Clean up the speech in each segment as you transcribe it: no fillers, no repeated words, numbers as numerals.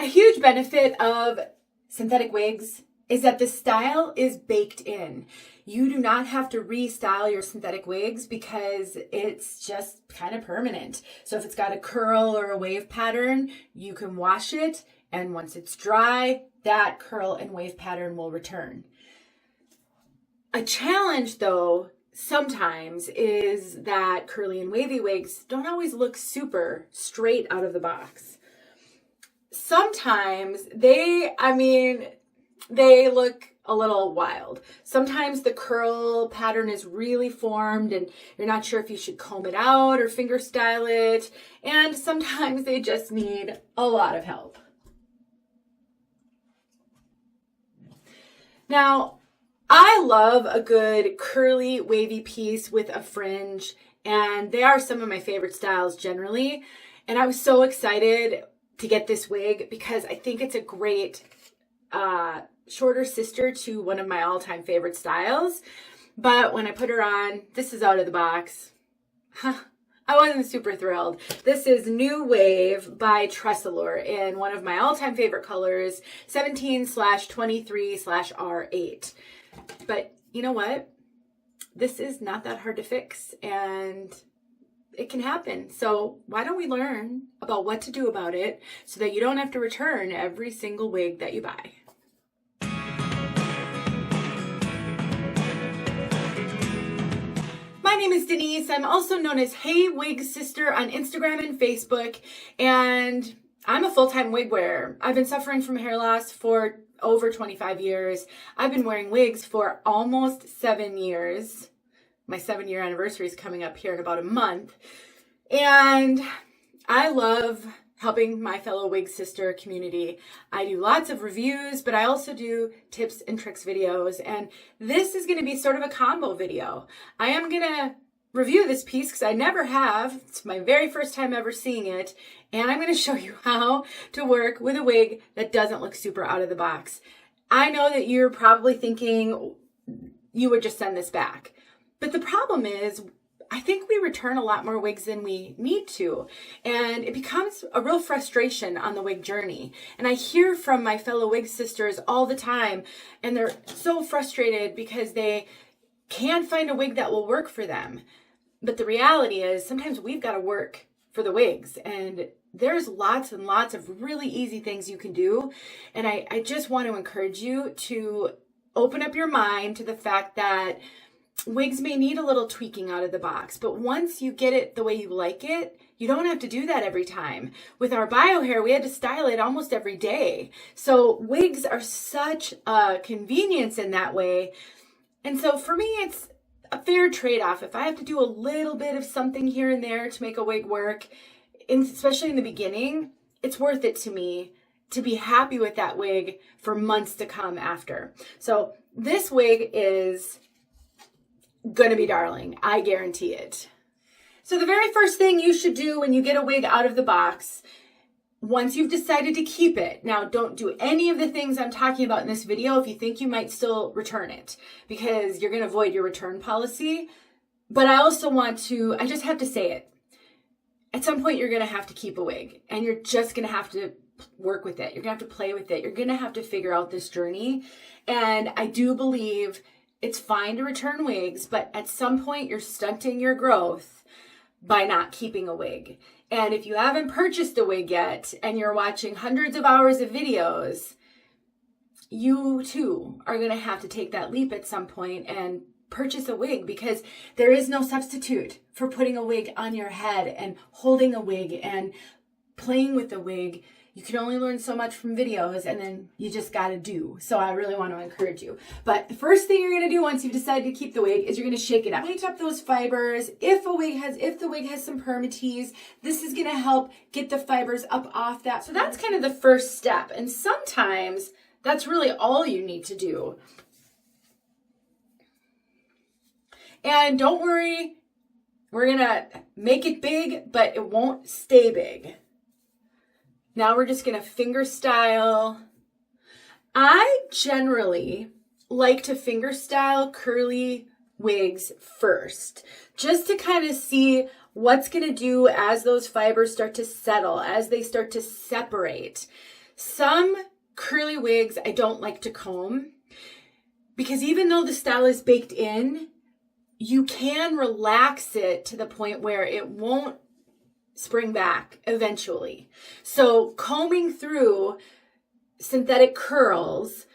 A huge benefit of synthetic wigs is that the style is baked in. You do not have to restyle your synthetic wigs because it's just kind of permanent. So if it's got a curl or a wave pattern, you can wash it, and once it's dry, that curl and wave pattern will return. A challenge, though, sometimes is that curly and wavy wigs don't always look super straight out of the box. Sometimes they look a little wild. Sometimes the curl pattern is really formed and you're not sure if you should comb it out or finger style it. And sometimes they just need a lot of help. Now, I love a good curly wavy piece with a fringe, and they are some of my favorite styles generally. And I was so excited to get this wig because I think it's a great shorter sister to one of my all-time favorite styles. But when I put her on, this is out of the box. I wasn't super thrilled. This is New Wave by TressAllure in one of my all-time favorite colors, 17/23/R8. But you know what? This is not that hard to fix, and it can happen. So why don't we learn about what to do about it so that you don't have to return every single wig that you buy? My name is Denise. I'm also known as heywigsister on Instagram and Facebook, and I'm a full-time wig wearer. I've been suffering from hair loss for over 25 years. I've been wearing wigs for almost 7 years. My 7-year anniversary is coming up here in about a month. And I love helping my fellow wig sister community. I do lots of reviews, but I also do tips and tricks videos. And this is going to be sort of a combo video. I am going to review this piece because I never have. It's my very first time ever seeing it. And I'm going to show you how to work with a wig that doesn't look super out of the box. I know that you're probably thinking you would just send this back. But the problem is, I think we return a lot more wigs than we need to. And it becomes a real frustration on the wig journey. And I hear from my fellow wig sisters all the time, and they're so frustrated because they can't find a wig that will work for them. But the reality is sometimes we've got to work for the wigs, and there's lots and lots of really easy things you can do. And I just want to encourage you to open up your mind to the fact that wigs may need a little tweaking out of the box, but once you get it the way you like it, you don't have to do that every time. With our bio hair, we had to style it almost every day. So wigs are such a convenience in that way. And so for me, it's a fair trade-off. If I have to do a little bit of something here and there to make a wig work, especially in the beginning, it's worth it to me to be happy with that wig for months to come after. So this wig is gonna be darling, I guarantee it. So the very first thing you should do when you get a wig out of the box, once you've decided to keep it, now don't do any of the things I'm talking about in this video if you think you might still return it, because you're gonna avoid your return policy. But I just have to say it. At some point you're gonna have to keep a wig, and you're just gonna have to work with it. You're gonna have to play with it. You're gonna have to figure out this journey. And I do believe it's fine to return wigs, but at some point you're stunting your growth by not keeping a wig. And if you haven't purchased a wig yet and you're watching hundreds of hours of videos, you too are going to have to take that leap at some point and purchase a wig, because there is no substitute for putting a wig on your head and holding a wig and playing with the wig. You can only learn so much from videos, and then you just got to do. So I really want to encourage you. But the first thing you're going to do once you've decided to keep the wig is you're going to shake it up. Shake up those fibers. If the wig has some Permatease, this is going to help get the fibers up off that. So that's kind of the first step. And sometimes that's really all you need to do. And don't worry, we're going to make it big, but it won't stay big. Now we're just going to finger style. I generally like to finger style curly wigs first, just to kind of see what's going to do as those fibers start to settle, as they start to separate. Some curly wigs I don't like to comb because even though the style is baked in, you can relax it to the point where it won't spring back eventually. So combing through synthetic curls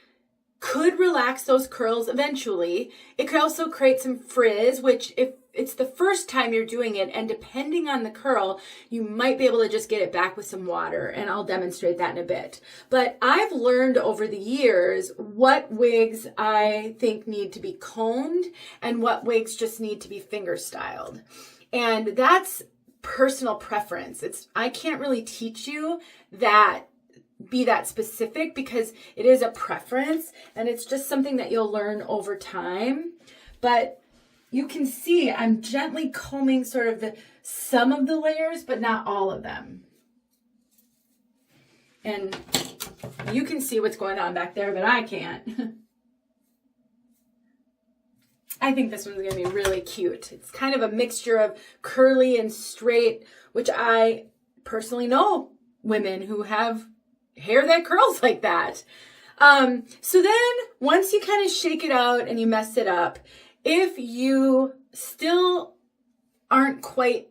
could relax those curls eventually. It could also create some frizz, which if it's the first time you're doing it, and depending on the curl, you might be able to just get it back with some water, and I'll demonstrate that in a bit. But I've learned over the years what wigs I think need to be combed and what wigs just need to be finger styled. And that's personal preference. I can't really teach you that, be that specific, because it is a preference and it's just something that you'll learn over time. But you can see I'm gently combing sort of some of the layers, but not all of them. And you can see what's going on back there, but I can't. I think this one's going to be really cute. It's kind of a mixture of curly and straight, which I personally know women who have hair that curls like that. So then once you kind of shake it out and you mess it up, if you still aren't quite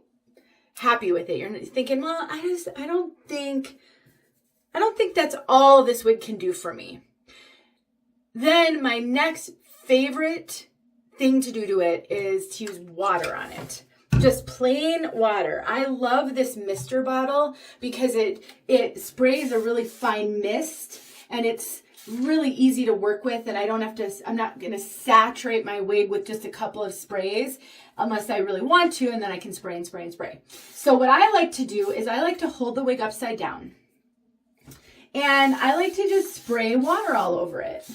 happy with it, you're thinking, well, I don't think that's all this wig can do for me. Then my next favorite thing to do to it is to use water on it. Just plain water. I love this mister bottle because it sprays a really fine mist and it's really easy to work with, and I'm not going to saturate my wig with just a couple of sprays unless I really want to, and then I can spray and spray and spray. So what I like to do is I like to hold the wig upside down and I like to just spray water all over it,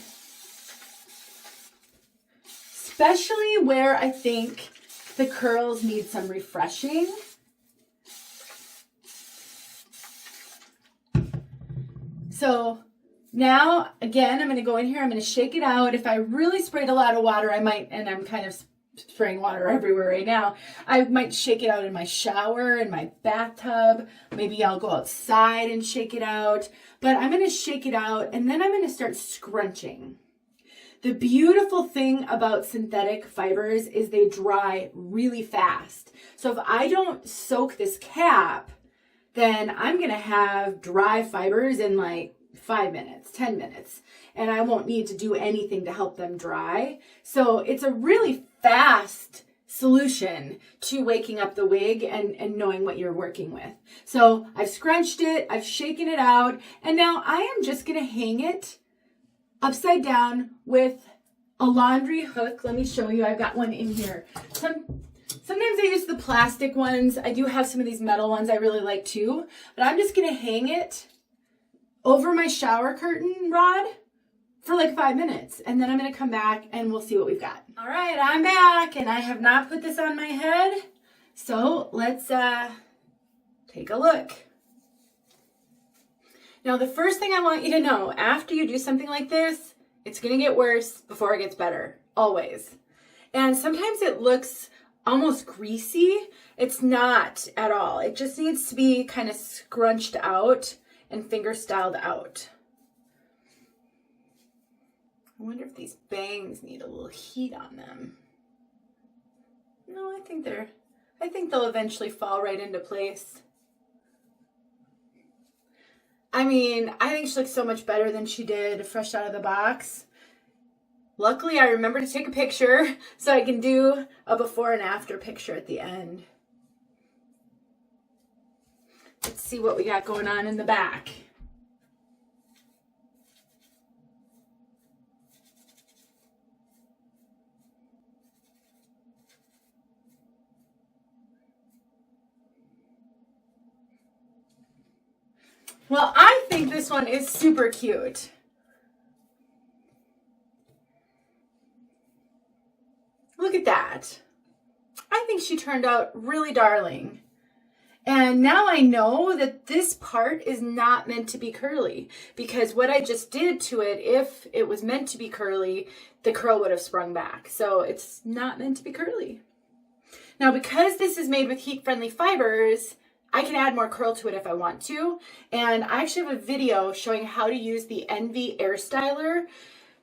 especially where I think the curls need some refreshing. So now, again, I'm going to go in here, I'm going to shake it out. If I really sprayed a lot of water, I might, and I'm kind of spraying water everywhere right now, I might shake it out in my shower, in my bathtub. Maybe I'll go outside and shake it out. But I'm going to shake it out, and then I'm going to start scrunching. The beautiful thing about synthetic fibers is they dry really fast. So if I don't soak this cap, then I'm going to have dry fibers in like 5 minutes, 10 minutes, and I won't need to do anything to help them dry. So it's a really fast solution to waking up the wig and knowing what you're working with. So I've scrunched it, I've shaken it out, and now I am just going to hang it upside down with a laundry hook. Let me show you. I've got one in here. Sometimes I use the plastic ones. I do have some of these metal ones I really like too, but I'm just going to hang it over my shower curtain rod for like 5 minutes, and then I'm going to come back and we'll see what we've got. All right, I'm back, and I have not put this on my head, so let's take a look. Now, the first thing I want you to know, after you do something like this, it's going to get worse before it gets better, always. And sometimes it looks almost greasy. It's not at all. It just needs to be kind of scrunched out and finger styled out. I wonder if these bangs need a little heat on them. No, I think they'll eventually fall right into place. I mean, I think she looks so much better than she did fresh out of the box. Luckily, I remember to take a picture so I can do a before and after picture at the end. Let's see what we got going on in the back. Well, I think this one is super cute. Look at that. I think she turned out really darling. And now I know that this part is not meant to be curly, because what I just did to it, if it was meant to be curly, the curl would have sprung back. So it's not meant to be curly. Now, because this is made with heat-friendly fibers, I can add more curl to it if I want to. And I actually have a video showing how to use the Envy Air Styler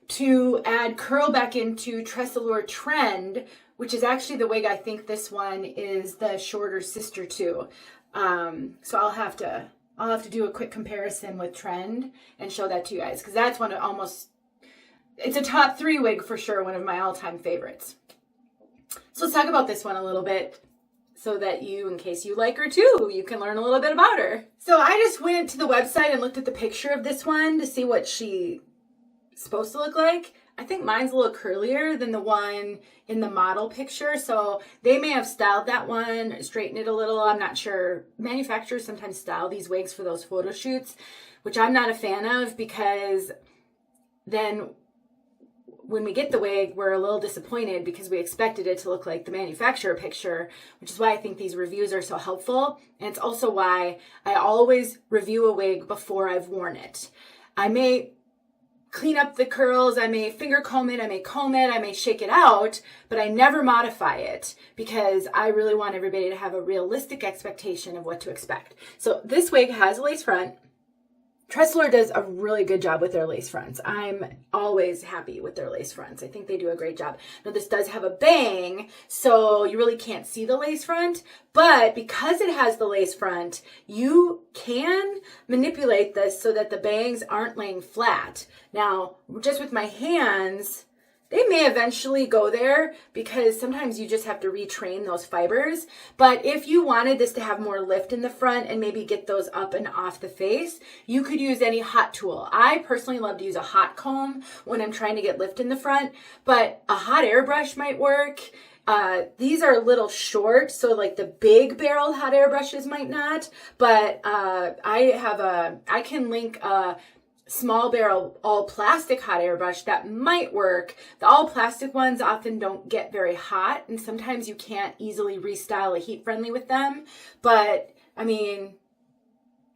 to add curl back into TressAllure Trend, which is actually the wig. I think this one is the shorter sister to. So I'll have to do a quick comparison with Trend and show that to you guys, because that's one of it's a top 3 wig for sure, one of my all-time favorites. So let's talk about this one a little bit so that you, in case you like her too, you can learn a little bit about her. So I just went to the website and looked at the picture of this one to see what she's supposed to look like. I think mine's a little curlier than the one in the model picture, so they may have styled that one, straightened it a little. I'm not sure. Manufacturers sometimes style these wigs for those photo shoots, which I'm not a fan of, because then when we get the wig, we're a little disappointed because we expected it to look like the manufacturer picture, which is why I think these reviews are so helpful. And it's also why I always review a wig before I've worn it. I may clean up the curls, I may finger comb it, I may comb it, I may shake it out, but I never modify it because I really want everybody to have a realistic expectation of what to expect. So this wig has a lace front. TressAllure does a really good job with their lace fronts. I'm always happy with their lace fronts. I think they do a great job. Now this does have a bang, so you really can't see the lace front, but because it has the lace front, you can manipulate this so that the bangs aren't laying flat. Now, just with my hands, they may eventually go there because sometimes you just have to retrain those fibers. But if you wanted this to have more lift in the front and maybe get those up and off the face, you could use any hot tool. I personally love to use a hot comb when I'm trying to get lift in the front, but a hot airbrush might work. These are a little short, so like the big barreled hot air brushes might not, but I can link a small barrel all plastic hot air brush that might work. The all plastic ones often don't get very hot, and sometimes you can't easily restyle a heat friendly with them. But I mean,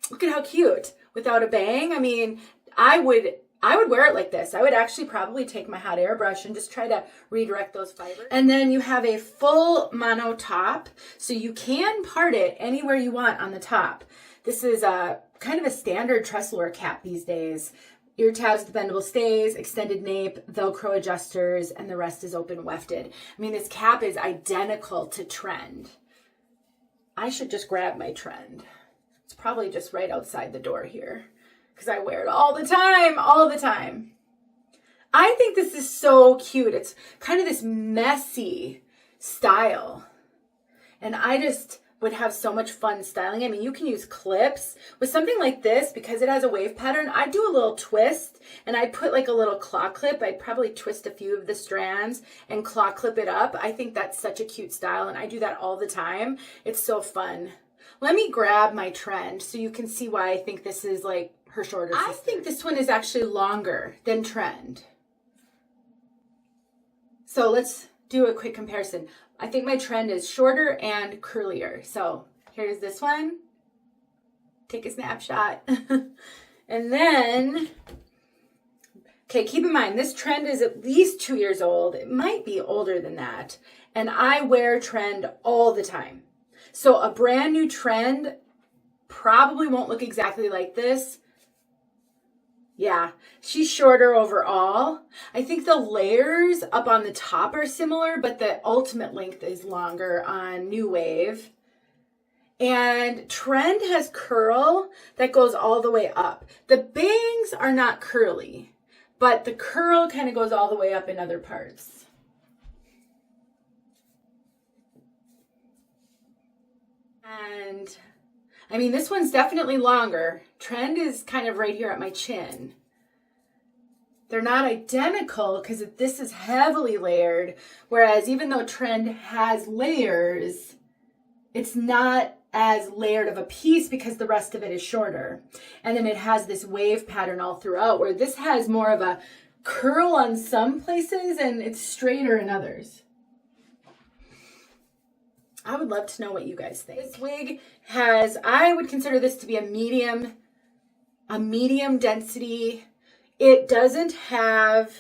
look at how cute without a bang. I mean, I would wear it like this. I would actually probably take my hot air brush and just try to redirect those fibers. And then you have a full mono top, so you can part it anywhere you want on the top. This is a kind of a standard TressAllure cap these days. Ear tabs with bendable stays, extended nape, Velcro adjusters, and the rest is open wefted. I mean, this cap is identical to Trend. I should just grab my Trend. It's probably just right outside the door here because I wear it all the time, I think this is so cute. It's kind of this messy style. And I just would have so much fun styling. I mean, you can use clips with something like this because it has a wave pattern. I'd do a little twist and I'd put like a little claw clip. I'd probably twist a few of the strands and claw clip it up. I think that's such a cute style and I do that all the time. It's so fun. Let me grab my Trend so you can see why I think this is like her shorter sister. I think this one is actually longer than Trend. So let's do a quick comparison. I think my Trend is shorter and curlier. So here's this one. Take a snapshot. And then, okay, keep in mind, this Trend is at least 2 years old. It might be older than that. And I wear Trend all the time. So a brand new Trend probably won't look exactly like this. Yeah, she's shorter overall. I think the layers up on the top are similar, but the ultimate length is longer on New Wave. And Trend has curl that goes all the way up. The bangs are not curly, but the curl kind of goes all the way up in other parts. And I mean, this one's definitely longer. Trend is kind of right here at my chin. They're not identical because this is heavily layered, whereas even though Trend has layers, it's not as layered of a piece because the rest of it is shorter. And then it has this wave pattern all throughout, where this has more of a curl on some places and it's straighter in others. I would love to know what you guys think. This wig has, I would consider this to be a medium density. It doesn't have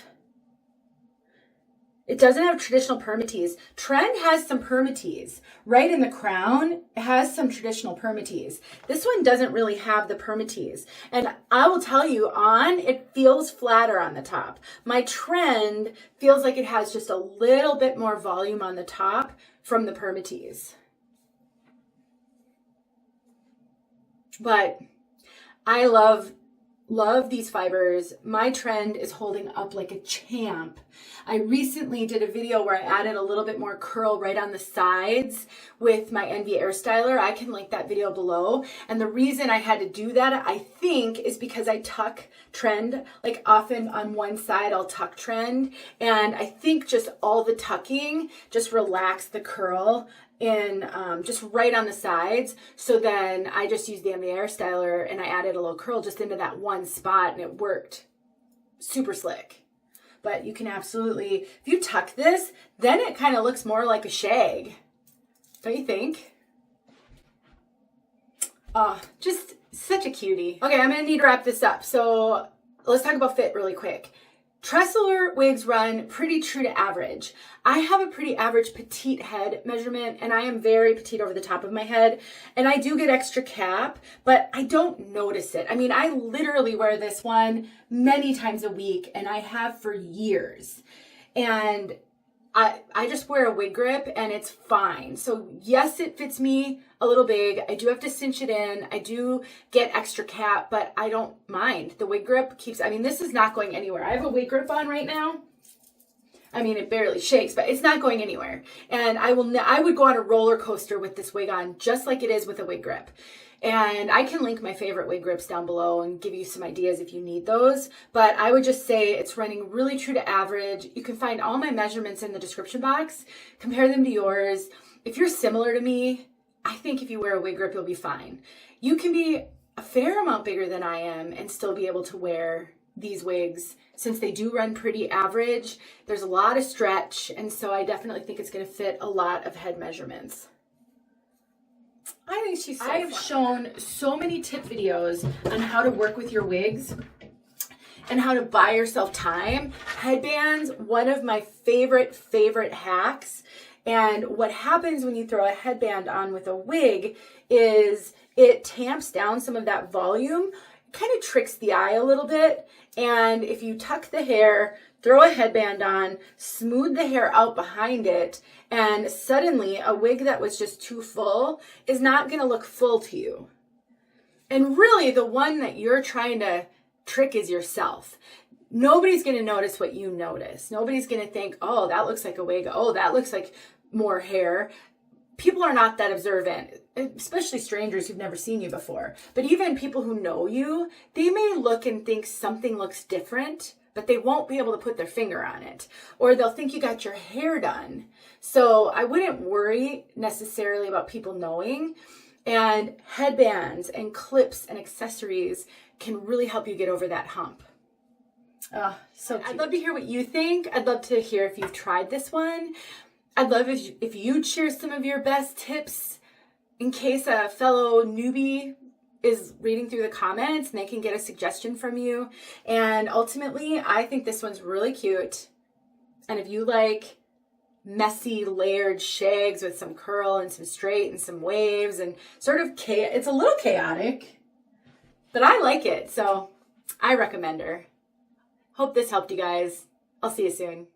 It doesn't have traditional permatease. Trend has some permatease. Right in the crown, it has some traditional permatease. This one doesn't really have the permatease. And I will tell you, it feels flatter on the top. My Trend feels like it has just a little bit more volume on the top from the permatease. But I love these fibers. My Trend is holding up like a champ. I recently did a video where I added a little bit more curl right on the sides with my Envy Air Styler. I can link that video below. And the reason I had to do that, I think, is because I tuck Trend, like often on one side I'll tuck Trend. And I think just all the tucking just relaxed the curl in just right on the sides. So then I just used the Envy Air Styler and I added a little curl just into that one spot and it worked super slick. But you can absolutely, if you tuck this, then it kind of looks more like a shag. Don't you think? Oh, just such a cutie. Okay, I'm gonna need to wrap this up. So let's talk about fit really quick. TressAllure wigs run pretty true to average. I have a pretty average petite head measurement and I am very petite over the top of my head and I do get extra cap, but I don't notice it. I mean, I literally wear this one many times a week and I have for years. And I just wear a wig grip and it's fine. So yes, it fits me a little big. I do have to cinch it in. I do get extra cap, but I don't mind. The wig grip keeps, I mean, this is not going anywhere. I have a wig grip on right now. I mean, it barely shakes, but it's not going anywhere. And I would go on a roller coaster with this wig on, just like it is with a wig grip. And I can link my favorite wig grips down below and give you some ideas if you need those. But I would just say it's running really true to average. You can find all my measurements in the description box. Compare them to yours. If you're similar to me, I think if you wear a wig grip, you'll be fine. You can be a fair amount bigger than I am and still be able to wear these wigs. Since they do run pretty average, there's a lot of stretch. And so I definitely think it's going to fit a lot of head measurements. I think she's so fun. I have shown so many tip videos on how to work with your wigs and how to buy yourself time. Headbands, one of my favorite hacks. And what happens when you throw a headband on with a wig is it tamps down some of that volume, kind of tricks the eye a little bit. And if you tuck the hair, throw a headband on, smooth the hair out behind it, and suddenly a wig that was just too full is not going to look full to you. And really the one that you're trying to trick is yourself. Nobody's going to notice what you notice. Nobody's going to think, oh, that looks like a wig. Oh, that looks like more hair. People are not that observant, especially strangers who've never seen you before. But even people who know you, they may look and think something looks different, but they won't be able to put their finger on it. Or they'll think you got your hair done. So I wouldn't worry necessarily about people knowing. And headbands and clips and accessories can really help you get over that hump. Oh, so cute. I'd love to hear what you think. I'd love to hear if you've tried this one. I'd love if you'd share some of your best tips in case a fellow newbie is reading through the comments and they can get a suggestion from you. And ultimately, I think this one's really cute. And if you like messy layered shags with some curl and some straight and some waves and sort of it's a little chaotic, but I like it. So I recommend her. Hope this helped you guys. I'll see you soon.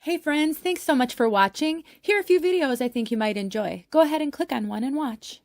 Hey friends, thanks so much for watching. Here are a few videos I think you might enjoy. Go ahead and click on one and watch.